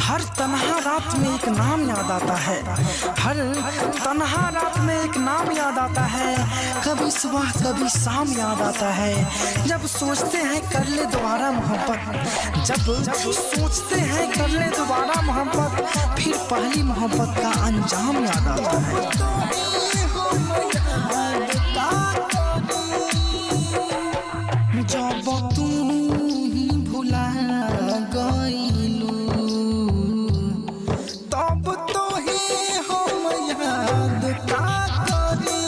हर तन्हा रात में एक नाम याद आता है, हर तन्हा रात में एक नाम याद आता है। कभी सुबह कभी शाम याद आता है। जब सोचते हैं कर ले दोबारा मोहब्बत, जब सोचते हैं कर ले दोबारा मोहब्बत, फिर पहली मोहब्बत का अंजाम याद आता है। जब तू ही भुला गइलू तब तो ही हम याद का करी।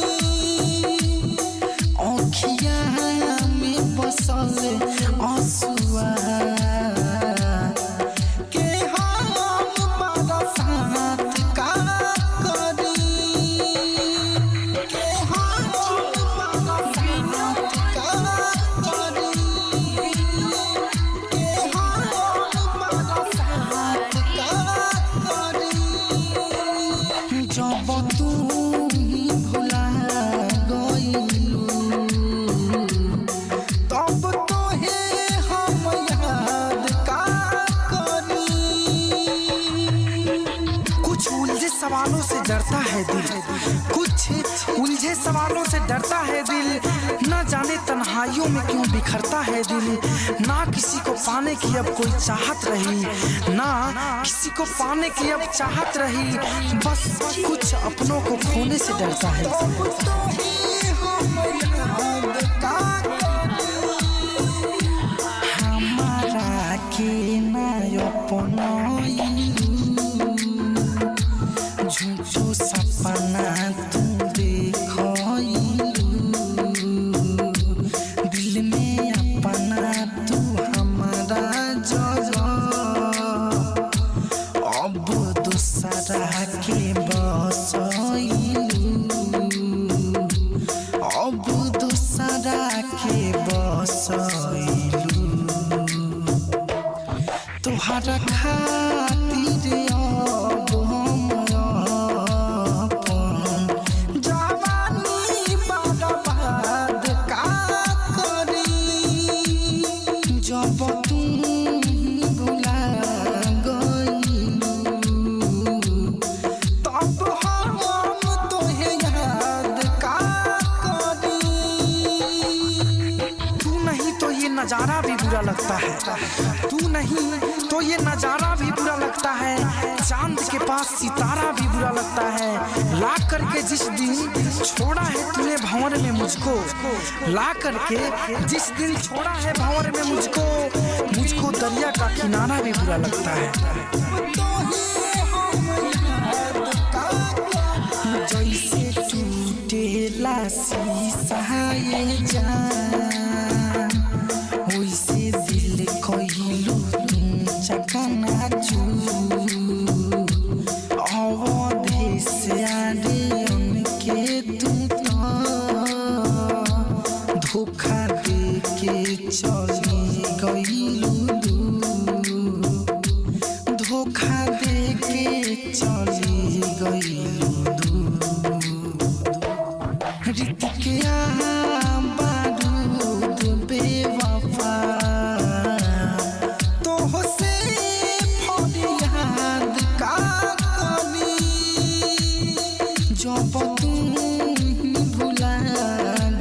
आँखिया में बसल आंसुआ के हम बरसात का करी, के हम बरसात का जब तू ही भुला गइलू तब तो है हम याद का करी। कुछ उलझे सवालों से डरता है दिल, कुछ उलझे सवालों से डरता है दिल। न जाने तन्हाइयों में क्यों बिखरता है दिल। ना किसी को पाने की अब कोई चाहत रही, ना किसी को पाने की अब चाहत रही। बस कुछ अपनों को खोने से डरता है। हमारा के झूठो सपना तू देखइलू, दिल में अपना तू हमारा जगह अब दूसरा के बसइलू, अब दूसरा के बसइलू। तुहरा खातिर अब हम अपन जवानी बर्बाद का करी। जब तू भुला गइलू तब हम तोहे याद का करी। तू नहीं तो ये नजारा भी बुरा लगता है, तू नहीं तो ये नजारा भी बुरा लगता है। चांद के पास सितारा भी बुरा लगता है। ला करके जिस दिन छोड़ा है तूने भंवर में मुझको, ला करके जिस दिन छोड़ा है भंवर में मुझको, मुझको दरिया का किनारा भी बुरा लगता है। जैसे टूटेला शीशा ये जान, वैसे दिल कहिलू तुम चकनाचूर। अवधि से आरे उनके तू धोखा दे के चली गइलू, धोखा दे के चली गइलू। ऋतिका बारूद बेवफा तो से फरियाद का करी। जब तू भुला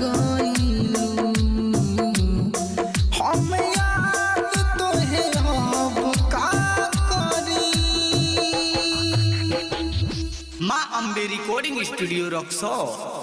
गइलू हम याद तोहे अब का करी। माँ अम्बे रिकॉर्डिंग स्टूडियो रक्सौल।